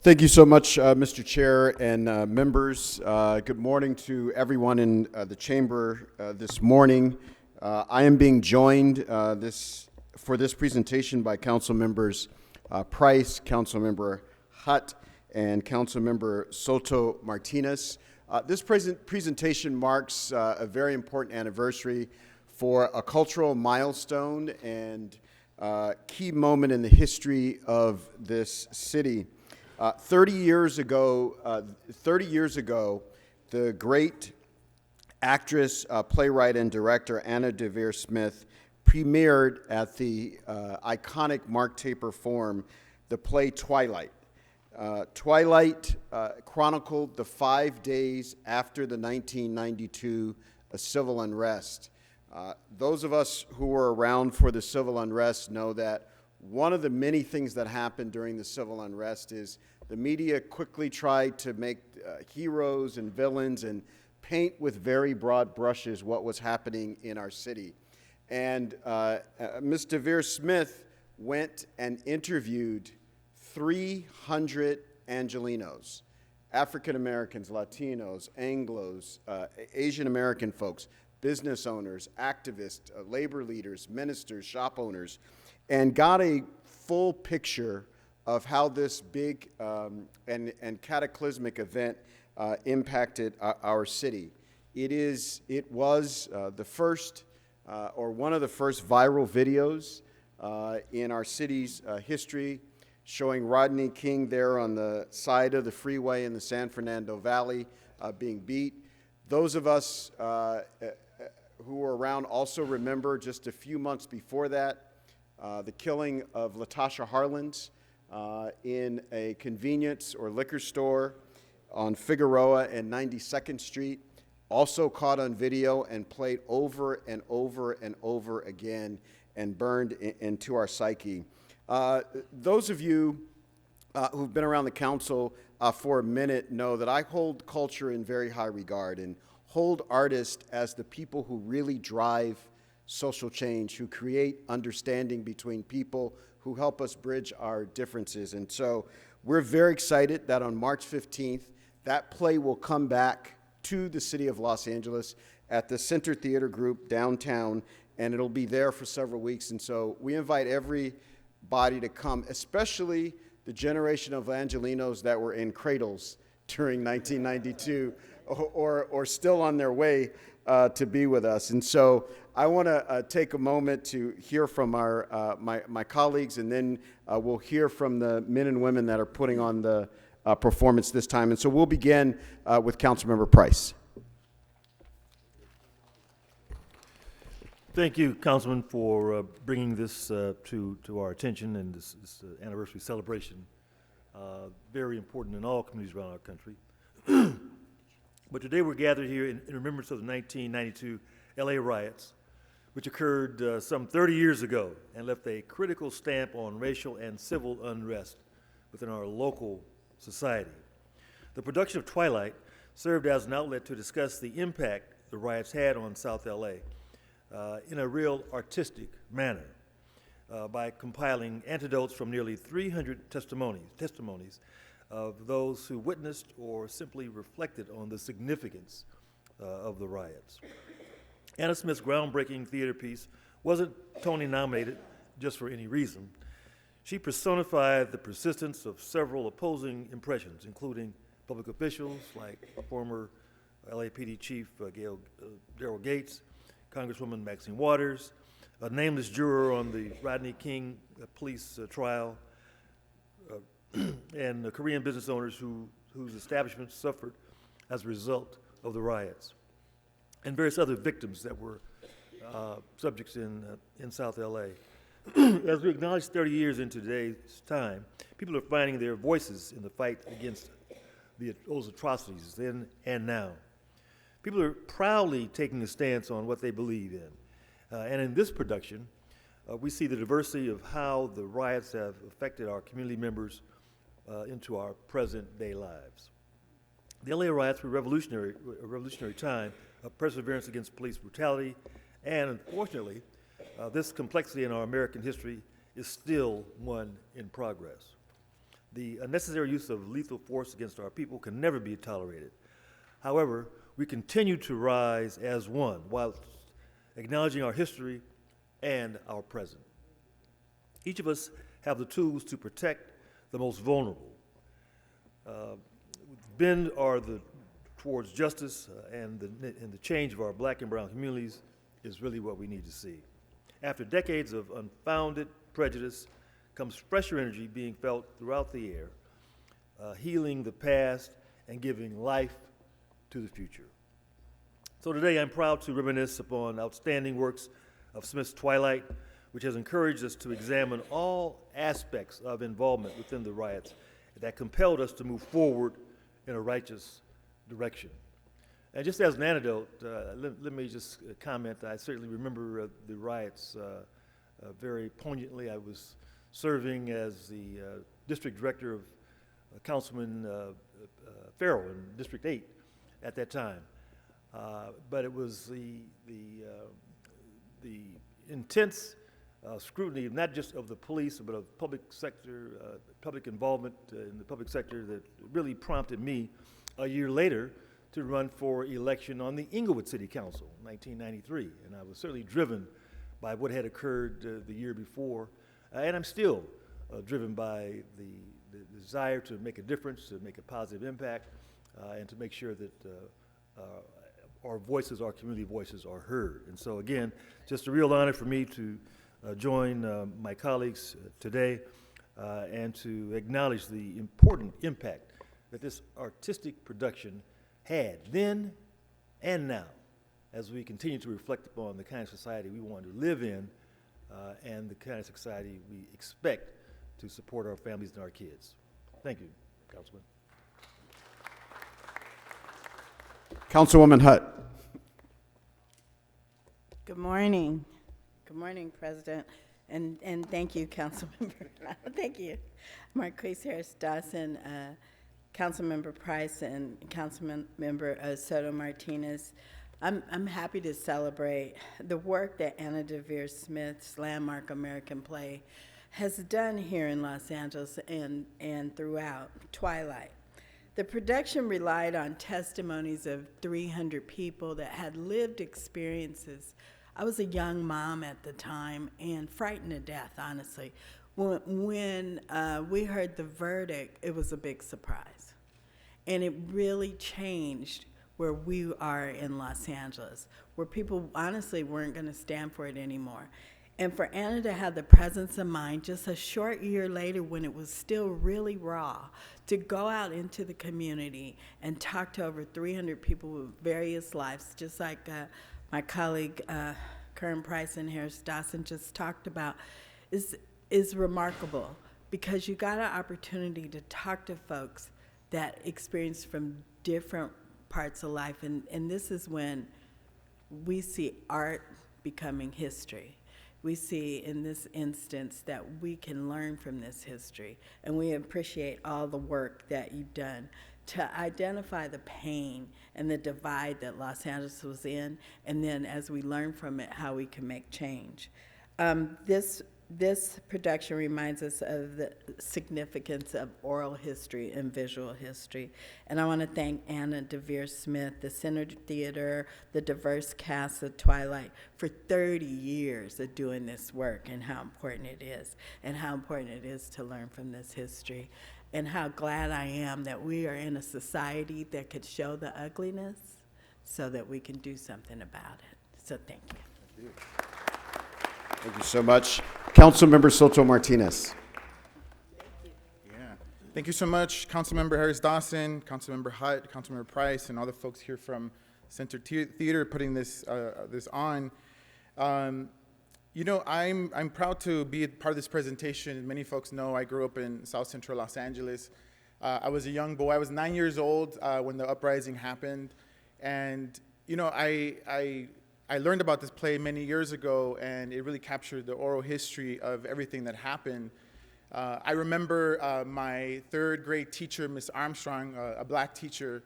Thank you so much, Mr. Chair and members. Good morning to everyone in the chamber this morning. I am being joined for this presentation by Council Members Price, Council Member Hutt, and Council Member Soto Martinez. This presentation marks a very important anniversary for a cultural milestone and key moment in the history of this city. 30 years ago, the great actress, playwright, and director Anna Deavere Smith premiered at the iconic Mark Taper Forum the play Twilight. Twilight chronicled the 5 days after the 1992 civil unrest. Those of us who were around for the civil unrest know that one of the many things that happened during the civil unrest is the media quickly tried to make heroes and villains and paint with very broad brushes what was happening in our city. And Ms. Deavere Smith went and interviewed 300 Angelenos, African Americans, Latinos, Anglos, Asian American folks, business owners, activists, labor leaders, ministers, shop owners, and got a full picture of how this big and cataclysmic event impacted our city. It was the first or one of the first viral videos in our city's history, showing Rodney King there on the side of the freeway in the San Fernando Valley being beat. Those of us who were around also remember just a few months before that, the killing of Latasha Harlins in a convenience or liquor store on Figueroa and 92nd Street, also caught on video and played over and over and over again and burned into our psyche. Those of you who've been around the council for a minute know that I hold culture in very high regard and hold artists as the people who really drive social change, who create understanding between people, who help us bridge our differences. And so we're very excited that on March 15th, that play will come back to the city of Los Angeles at the Center Theater Group downtown, and it'll be there for several weeks. And so we invite everybody to come, especially the generation of Angelenos that were in cradles during 1992 or still on their way to be with us. And so I want to take a moment to hear from our my colleagues, and then we'll hear from the men and women that are putting on the performance this time. And so we'll begin with Councilmember Price. Thank you, Councilman, for bringing this to our attention and this anniversary celebration. Very important in all communities around our country. But today we're gathered here in remembrance of the 1992 LA riots, which occurred some 30 years ago and left a critical stamp on racial and civil unrest within our local society. The production of Twilight served as an outlet to discuss the impact the riots had on South LA in a real artistic manner by compiling anecdotes from nearly 300 testimonies of those who witnessed or simply reflected on the significance of the riots. Anna Smith's groundbreaking theater piece wasn't Tony nominated just for any reason. She personified the persistence of several opposing impressions, including public officials like former LAPD Chief Daryl Gates, Congresswoman Maxine Waters, a nameless juror on the Rodney King police trial, and the Korean business owners whose establishments suffered as a result of the riots, and various other victims that were subjects in South LA. As we acknowledge 30 years into today's time, people are finding their voices in the fight against those atrocities then and now. People are proudly taking a stance on what they believe in. And in this production, we see the diversity of how the riots have affected our community members into our present-day lives. The LA riots were a revolutionary time of perseverance against police brutality, and unfortunately, this complexity in our American history is still one in progress. The unnecessary use of lethal force against our people can never be tolerated. However, we continue to rise as one while acknowledging our history and our present. Each of us have the tools to protect the most vulnerable. Bend towards justice and the change of our black and brown communities is really what we need to see. After decades of unfounded prejudice comes fresher energy being felt throughout the air, healing the past and giving life to the future. So today I'm proud to reminisce upon outstanding works of Smith's Twilight, which has encouraged us to examine all aspects of involvement within the riots that compelled us to move forward in a righteous direction. And just as an anecdote, let me just comment, I certainly remember the riots very poignantly. I was serving as the district director of Councilman Farrell in District 8 at that time. But it was the intense scrutiny, not just of the police, but of public sector, public involvement in the public sector that really prompted me a year later to run for election on the Inglewood City Council in 1993. And I was certainly driven by what had occurred the year before. And I'm still driven by the desire to make a difference, to make a positive impact, and to make sure that our voices, our community voices are heard. And so again, just a real honor for me to join my colleagues today and to acknowledge the important impact that this artistic production had then and now as we continue to reflect upon the kind of society we want to live in and the kind of society we expect to support our families and our kids. Thank you, Councilman. Councilwoman Hutt. Good morning. Good morning, President. And thank you, Councilmember. Thank you. Marquise Harris Dawson, Councilmember Price, and Councilmember Soto Martinez. I'm happy to celebrate the work that Anna DeVere Smith's landmark American play has done here in Los Angeles and throughout Twilight. The production relied on testimonies of 300 people that had lived experiences. I was a young mom at the time and frightened to death, honestly. When we heard the verdict, it was a big surprise. And it really changed where we are in Los Angeles, where people honestly weren't going to stand for it anymore. And for Anna to have the presence of mind just a short year later when it was still really raw, to go out into the community and talk to over 300 people with various lives, just like my colleague Kern Price and Harris Dawson just talked about, is remarkable, because you got an opportunity to talk to folks that experience from different parts of life, and this is when we see art becoming history. We see in this instance that we can learn from this history, and we appreciate all the work that you've done to identify the pain and the divide that Los Angeles was in, and then as we learn from it, how we can make change. This production reminds us of the significance of oral history and visual history. And I want to thank Anna DeVere Smith, the Center Theater, the diverse cast of Twilight for 30 years of doing this work, and how important it is, and how important it is to learn from this history, and how glad I am that we are in a society that could show the ugliness so that we can do something about it. So thank you. Thank you. Thank you so much. Councilmember Soto Martinez. Yeah. Thank you so much, Councilmember Harris Dawson, Councilmember Hutt, Councilmember Price, and all the folks here from Center Theater putting this on. You know, I'm proud to be a part of this presentation. Many folks know I grew up in South Central Los Angeles. I was a young boy. I was 9 years old when the uprising happened, and you know, I learned about this play many years ago, and it really captured the oral history of everything that happened. I remember my third grade teacher, Miss Armstrong, a black teacher,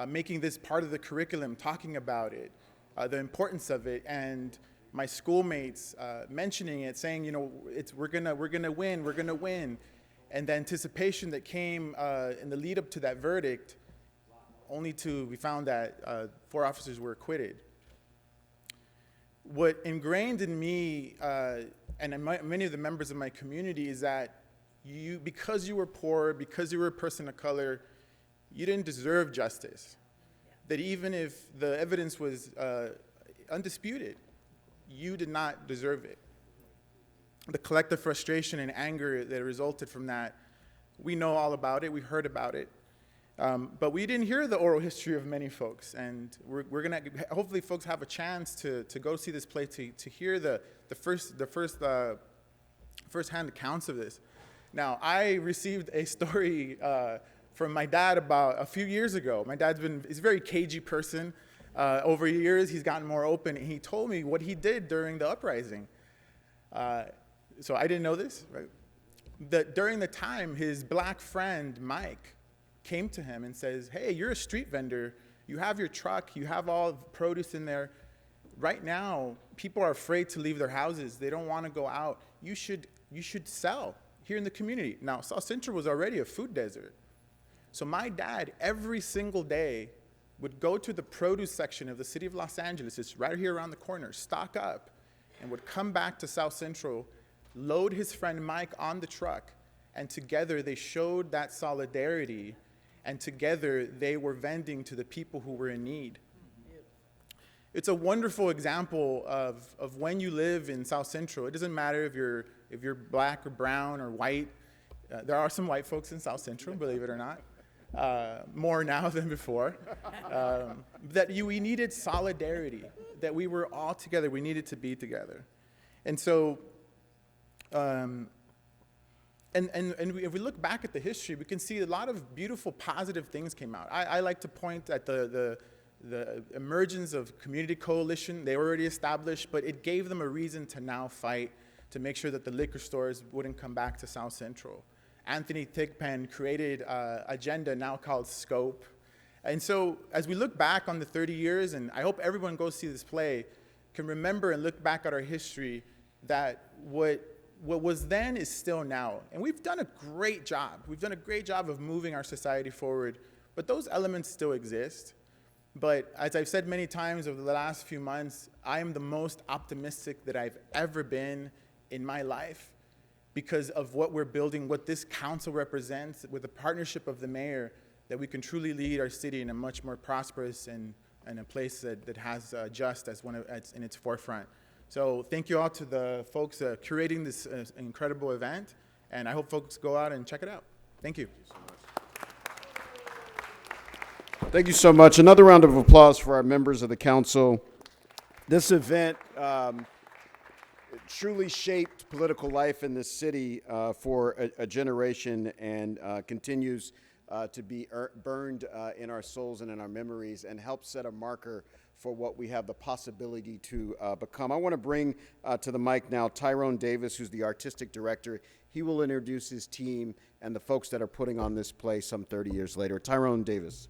making this part of the curriculum, talking about it, the importance of it, and my schoolmates mentioning it, saying, you know, we're gonna win, we're gonna win. and the anticipation that came in the lead up to that verdict, we found that 4 officers were acquitted. What ingrained in me and in many of the members of my community is that because you were poor, because you were a person of color, you didn't deserve justice. That even if the evidence was undisputed, you did not deserve it. The collective frustration and anger that resulted from that, we know all about it, we heard about it. But we didn't hear the oral history of many folks, and we're gonna, hopefully folks have a chance to go see this play, to hear the first-hand accounts of this. Now, I received a story from my dad about a few years ago. My he's a very cagey person. Over years, he's gotten more open, and he told me what he did during the uprising. So I didn't know this, right? That during the time, his black friend, Mike, came to him and says, hey, you're a street vendor. You have your truck. You have all the produce in there. Right now, people are afraid to leave their houses. They don't want to go out. You should sell here in the community. Now, South Central was already a food desert. So my dad, every single day, would go to the produce section of the city of Los Angeles, it's right here around the corner, stock up, and would come back to South Central, load his friend Mike on the truck, and together they showed that solidarity, and together they were vending to the people who were in need. It's a wonderful example of when you live in South Central. It doesn't matter if you're black or brown or white. There are some white folks in South Central, believe it or not. More now than before. We needed solidarity, that we were all together, we needed to be together. And so, if we look back at the history, we can see a lot of beautiful, positive things came out. I like to point at the emergence of community coalition. They were already established, but it gave them a reason to now fight to make sure that the liquor stores wouldn't come back to South Central. Anthony Thigpen created an agenda now called Scope. And so as we look back on the 30 years, and I hope everyone goes see this play, can remember and look back at our history, that what was then is still now. And we've done a great job. We've done a great job of moving our society forward, but those elements still exist. But as I've said many times over the last few months, I am the most optimistic that I've ever been in my life, because of what we're building, what this council represents, with the partnership of the mayor, that we can truly lead our city in a much more prosperous and a place that has just as in its forefront. So thank you all to the folks curating this incredible event, and I hope folks go out and check it out. Thank you. Thank you so much. Another round of applause for our members of the council. This event truly shaped political life in this city for a generation, and continues to be burned in our souls and in our memories, and help set a marker for what we have the possibility to become. I want to bring to the mic now Tyrone Davis, who's the artistic director. He will introduce his team and the folks that are putting on this play some 30 years later. Tyrone Davis.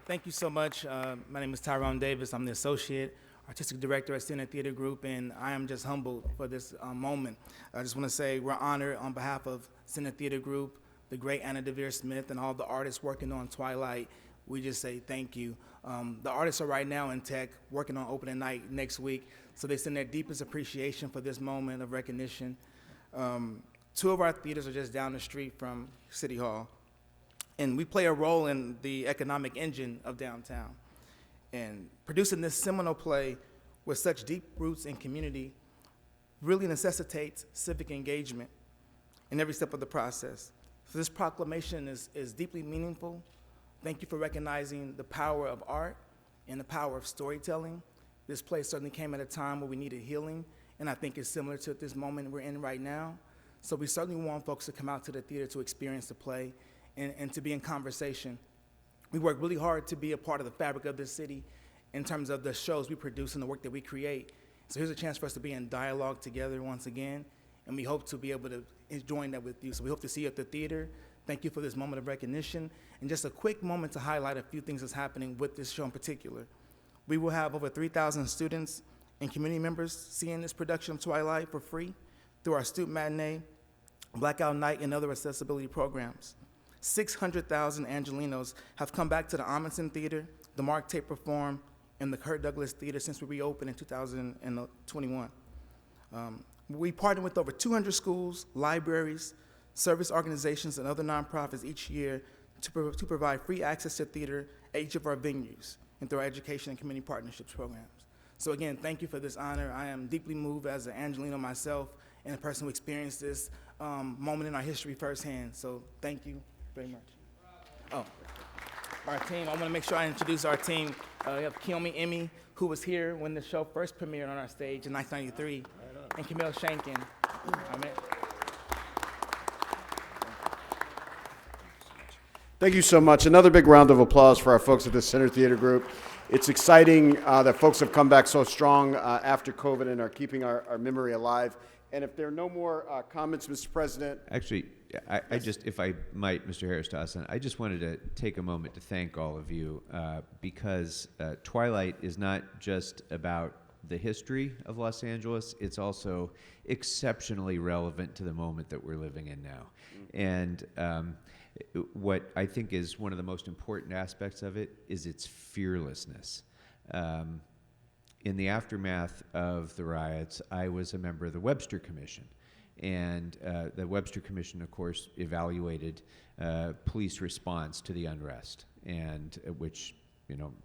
Thank you so much. My name is Tyrone Davis. I'm the associate artistic director at Center Theater Group, and I am just humbled for this moment. I just want to say we're honored on behalf of Center Theater Group, the great Anna DeVere Smith, and all the artists working on Twilight. We just say thank you. The artists are right now in tech working on opening night next week, so they send their deepest appreciation for this moment of recognition. 2 of our theaters are just down the street from City Hall, and we play a role in the economic engine of downtown. And producing this seminal play with such deep roots in community really necessitates civic engagement in every step of the process. So this proclamation is deeply meaningful. Thank you for recognizing the power of art and the power of storytelling. This play certainly came at a time where we needed healing, and I think it's similar to this moment we're in right now. So we certainly want folks to come out to the theater to experience the play and to be in conversation. We work really hard to be a part of the fabric of this city in terms of the shows we produce and the work that we create. So here's a chance for us to be in dialogue together once again, and we hope to be able to join that with you. So we hope to see you at the theater. Thank you for this moment of recognition. And just a quick moment to highlight a few things that's happening with this show in particular. We will have over 3,000 students and community members seeing this production of Twilight for free through our student matinee, blackout night, and other accessibility programs. 600,000 Angelinos have come back to the Amundsen Theater, the Mark Taper Forum, and the Kirk Douglas Theater since we reopened in 2021. We partner with over 200 schools, libraries, service organizations, and other nonprofits each year to provide free access to theater at each of our venues and through our education and community partnerships programs. So again, thank you for this honor. I am deeply moved as an Angelino myself and a person who experienced this moment in our history firsthand. So thank you very much. Oh, our team, I want to make sure I introduce our team. We have Kiyomi Emmy, who was here when the show first premiered on our stage in 1993, and Camille Shankin. Amen. Thank you so much. Another big round of applause for our folks at the Center Theater Group. It's exciting that folks have come back so strong after COVID and are keeping our memory alive. And if there are no more comments, Mr. President. Actually, I just, if I might, Mr. Harris-Dawson, I just wanted to take a moment to thank all of you because Twilight is not just about the history of Los Angeles, it's also exceptionally relevant to the moment that we're living in now. And what I think is one of the most important aspects of it is its fearlessness. In the aftermath of the riots, I was a member of the Webster Commission. And the Webster Commission, of course, evaluated police response to the unrest, and which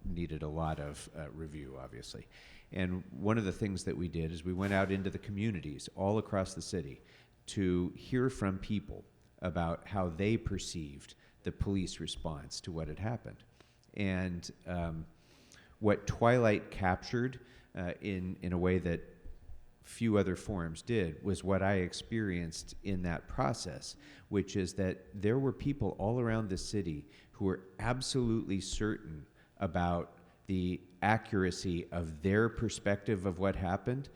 needed a lot of review, obviously. And one of the things that we did is we went out into the communities all across the city to hear from people about how they perceived the police response to what had happened. And what Twilight captured in a way that few other forums did was what I experienced in that process, which is that there were people all around the city who were absolutely certain about the accuracy of their perspective of what happened,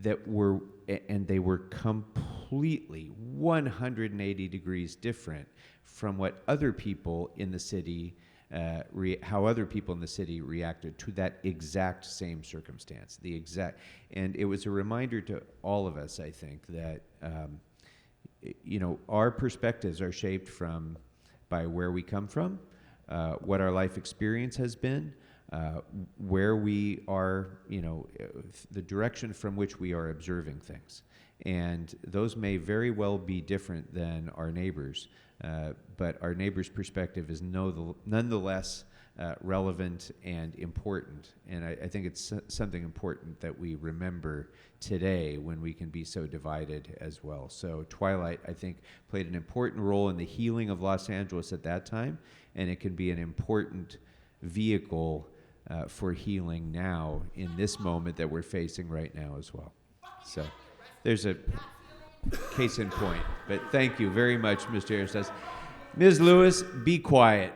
and they were completely 180 degrees different from what other people in the city how other people in the city reacted to that exact same circumstance. And it was a reminder to all of us, I think, that our perspectives are shaped by where we come from, what our life experience has been, where we are, the direction from which we are observing things. And those may very well be different than our neighbors, but our neighbor's perspective is nonetheless relevant and important. And I think it's something important that we remember today when we can be so divided as well. So Twilight, I think, played an important role in the healing of Los Angeles at that time, and it can be an important vehicle for healing now in this moment that we're facing right now as well. So there's a case in point. But thank you very much, Mr. Harris. Ms. Lewis, be quiet.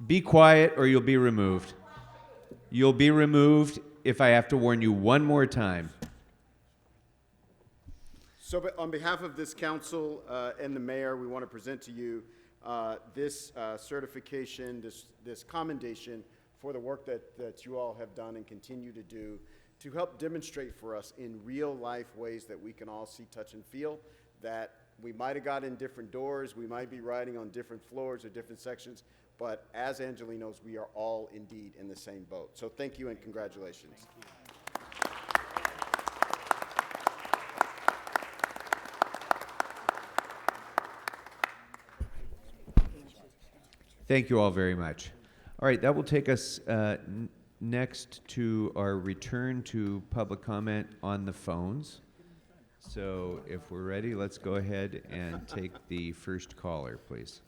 Be quiet or you'll be removed. You'll be removed if I have to warn you one more time. So on behalf of this council and the mayor, we want to present to you this certification, this commendation for the work that you all have done and continue to do to help demonstrate for us in real life ways that we can all see, touch, and feel, that we might have got in different doors, we might be riding on different floors or different sections, but as Angelinos, we are all indeed in the same boat. So thank you and congratulations. Thank you all very much. All right, that will take us next to our return to public comment on the phones. So if we're ready, let's go ahead and take the first caller, please.